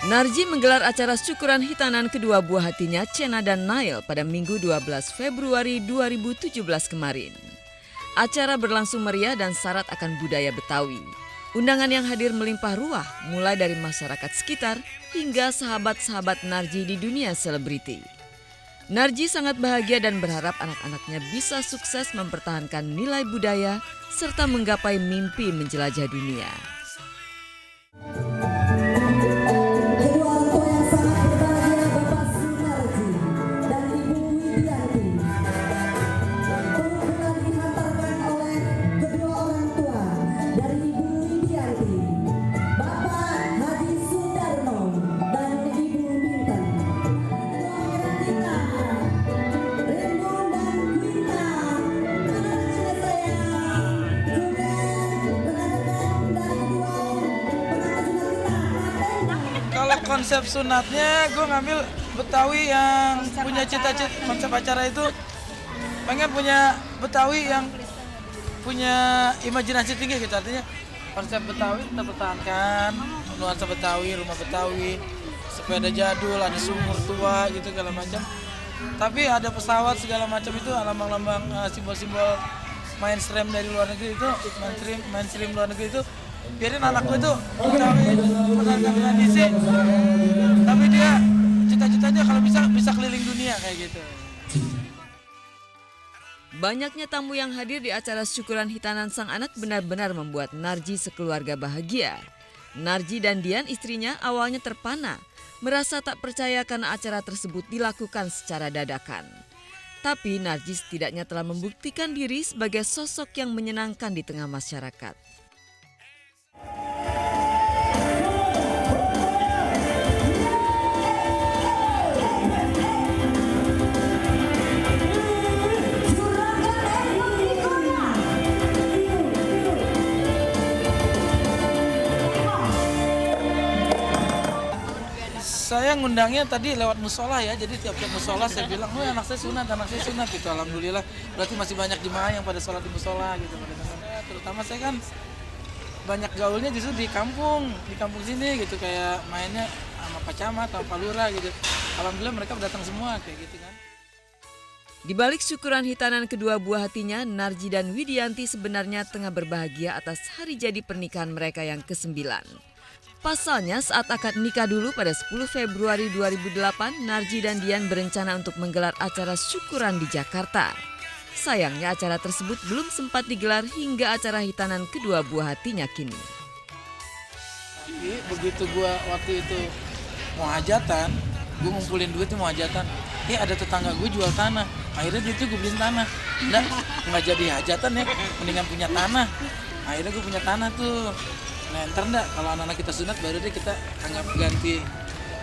Narji menggelar acara syukuran hitanan kedua buah hatinya, Chena dan Nail, pada Minggu 12 Februari 2017 kemarin. Acara berlangsung meriah dan syarat akan budaya Betawi. Undangan yang hadir melimpah ruah, mulai dari masyarakat sekitar hingga sahabat-sahabat Narji di dunia selebriti. Narji sangat bahagia dan berharap anak-anaknya bisa sukses mempertahankan nilai budaya serta menggapai mimpi menjelajah dunia. Kalau konsep sunatnya gue ngambil Betawi yang punya cita-cita konsep acara itu pengen punya Betawi yang punya imajinasi tinggi gitu, artinya konsep Betawi kita pertahankan, nuansa Betawi, rumah Betawi, sepeda jadul, ada sumur tua gitu segala macam. Tapi ada pesawat segala macam, itu lambang-lambang simbol-simbol mainstream dari luar negeri itu, mainstream luar negeri itu. Biarin anakku itu Betawi pertahankan tradisi, tapi dia cita-citanya kalau bisa keliling dunia kayak gitu. Banyaknya tamu yang hadir di acara syukuran hitanan sang anak benar-benar membuat Narji sekeluarga bahagia. Narji dan Dian, istrinya, awalnya terpana, merasa tak percaya karena acara tersebut dilakukan secara dadakan. Tapi Narji setidaknya telah membuktikan diri sebagai sosok yang menyenangkan di tengah masyarakat. Saya ngundangnya tadi lewat musola ya, jadi tiap-tiap musola saya bilang, anak saya sunat gitu. Alhamdulillah, berarti masih banyak jemaah yang pada sholat di musola gitu. Terutama saya kan banyak gaulnya justru di kampung sini gitu, kayak mainnya sama Pak Camat, sama Pak Lurah gitu. Alhamdulillah mereka datang semua kayak gitu kan. Di balik syukuran hitanan kedua buah hatinya, Narji dan Widianti sebenarnya tengah berbahagia atas hari jadi pernikahan mereka yang ke-9. Pasalnya saat akad nikah dulu pada 10 Februari 2008, Narji dan Dian berencana untuk menggelar acara syukuran di Jakarta. Sayangnya acara tersebut belum sempat digelar hingga acara hitanan kedua buah hatinya kini. Tapi begitu gua waktu itu mau hajatan, gue ngumpulin duit tuh mau hajatan. Ada tetangga gue jual tanah, akhirnya duit tuh gue beliin tanah. Nggak jadi hajatan ya, mendingan punya tanah. Akhirnya gue punya tanah tuh. Nah ntar kalau anak-anak kita sunat baru deh kita anggap ganti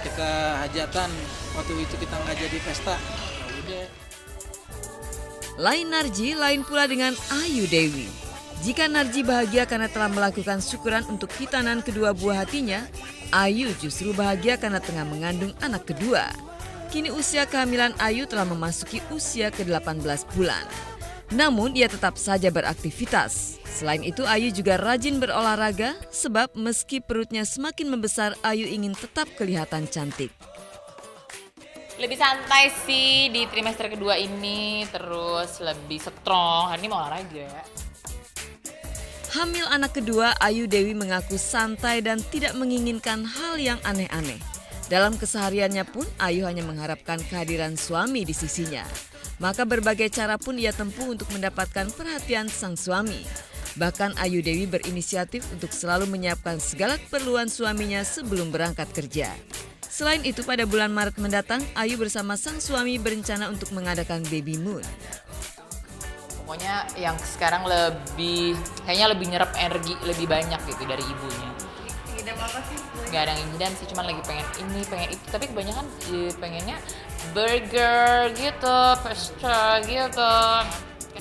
kita hajatan, waktu itu kita nggak jadi pesta. Udah. Lain Narji, lain pula dengan Ayu Dewi. Jika Narji bahagia karena telah melakukan syukuran untuk hitanan kedua buah hatinya, Ayu justru bahagia karena tengah mengandung anak kedua. Kini usia kehamilan Ayu telah memasuki usia ke-18 bulan. Namun ia tetap saja beraktivitas. Selain itu Ayu juga rajin berolahraga sebab meski perutnya semakin membesar, Ayu ingin tetap kelihatan cantik. Lebih santai sih di trimester kedua ini, terus lebih strong. Hari ini mau olahraga. Hamil anak kedua, Ayu Dewi mengaku santai dan tidak menginginkan hal yang aneh-aneh. Dalam kesehariannya pun Ayu hanya mengharapkan kehadiran suami di sisinya. Maka berbagai cara pun ia tempuh untuk mendapatkan perhatian sang suami. Bahkan Ayu Dewi berinisiatif untuk selalu menyiapkan segala keperluan suaminya sebelum berangkat kerja. Selain itu pada bulan Maret mendatang, Ayu bersama sang suami berencana untuk mengadakan baby moon. Pokoknya yang sekarang kayaknya lebih nyerap energi lebih banyak gitu dari ibunya. Ngidam apa sih? Gak ada yang ngidam sih, cuman lagi pengen ini, pengen itu. Tapi kebanyakan pengennya burger gitu, pasta gitu.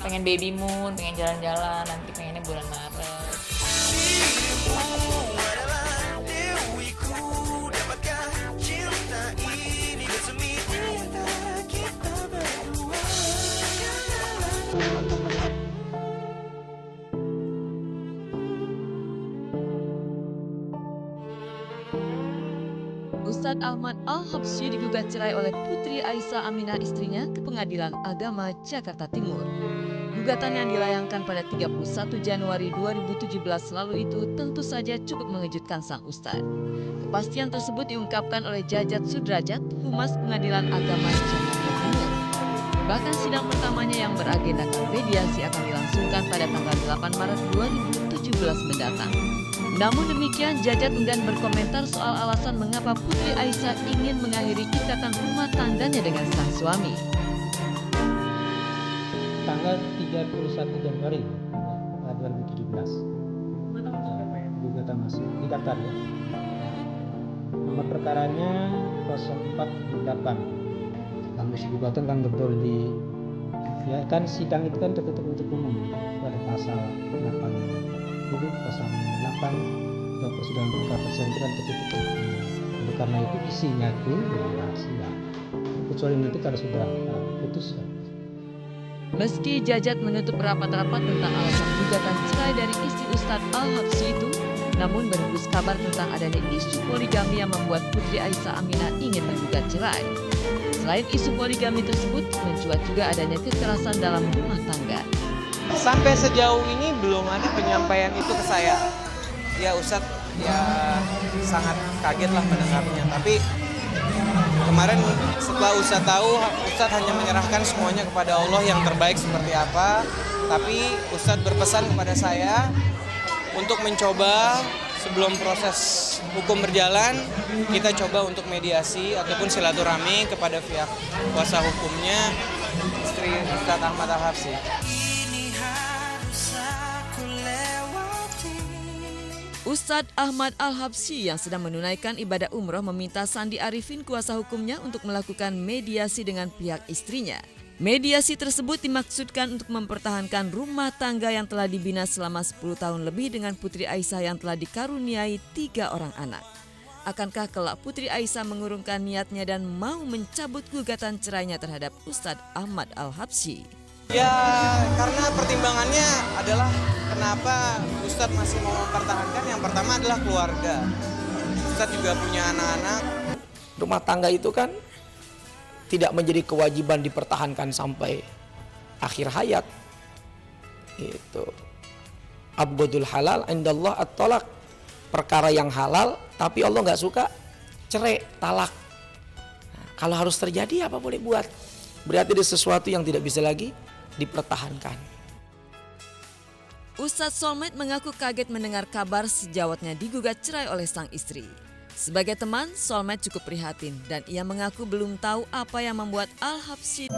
Pengen baby moon, pengen jalan-jalan, nanti pengennya bulan Maret. Ustadz Ahmad Al-Habsyi digugat cerai oleh Putri Aisyah Aminah istrinya ke Pengadilan Agama Jakarta Timur. Gugatan yang dilayangkan pada 31 Januari 2017 lalu itu tentu saja cukup mengejutkan sang ustadz. Kepastian tersebut diungkapkan oleh Jajat Sudrajat, Humas Pengadilan Agama Jakarta Timur. Bahkan sidang pertamanya yang beragendakan mediasi akan dilangsungkan pada tanggal 8 Maret 2017 mendatang. Namun demikian, Jajat enggan berkomentar soal alasan mengapa Putri Aisyah ingin mengakhiri ikatan rumah tangganya dengan sang suami. Tanggal 31 Januari 2017 gugatan masuk didaftar ya. Nomor perkaranya 048. Kami gugatan kan betul di ya kan sidang itu kan tertutup untuk umum pada pasal 8 itu pasal 8 untuk persidangan perkara persidangan itu kan tertutup untuk umum. Oleh karena itu isinya itu rahasia. Kecuali nanti kalau sudah putus ya. Meski Jajat menutup rapat-rapat tentang alasan gugatan cerai dari istri Ustadz Al-Habsyi itu, namun berhembus kabar tentang adanya isu poligami yang membuat Putri Aisyah Aminah ingin menggugat cerai. Selain isu poligami tersebut, mencuat juga adanya kekerasan dalam rumah tangga. Sampai sejauh ini belum ada penyampaian itu ke saya. Ya Ustadz ya sangat kaget lah mendengarnya. Tapi kemarin setelah Ustadz tahu, Ustadz hanya menyerahkan semuanya kepada Allah yang terbaik seperti apa. Tapi Ustadz berpesan kepada saya untuk mencoba sebelum proses hukum berjalan, kita coba untuk mediasi ataupun silaturahmi kepada pihak kuasa hukumnya istri Ustadz Ahmad Al-Habsyi. Ustadz Ahmad Al-Habsyi yang sedang menunaikan ibadah umroh meminta Sandi Arifin kuasa hukumnya untuk melakukan mediasi dengan pihak istrinya. Mediasi tersebut dimaksudkan untuk mempertahankan rumah tangga yang telah dibina selama 10 tahun lebih dengan Putri Aisyah yang telah dikaruniai 3 orang anak. Akankah kelak Putri Aisyah mengurungkan niatnya dan mau mencabut gugatan cerainya terhadap Ustadz Ahmad Al-Habsyi? Ya karena pertimbangannya adalah kenapa Ustadz masih mau mempertahankan. Yang pertama adalah keluarga. Ustadz juga punya anak-anak. Rumah tangga itu kan tidak menjadi kewajiban dipertahankan sampai akhir hayat. Itu abghadul halal indallah at-talaq. Perkara yang halal tapi Allah nggak suka cerai, talak. Nah, kalau harus terjadi apa boleh buat? Berarti ada sesuatu yang tidak bisa lagi dipertahankan. Ustadz Solmed mengaku kaget mendengar kabar sejawatnya digugat cerai oleh sang istri. Sebagai teman, Solmed cukup prihatin dan ia mengaku belum tahu apa yang membuat Al-Habsyi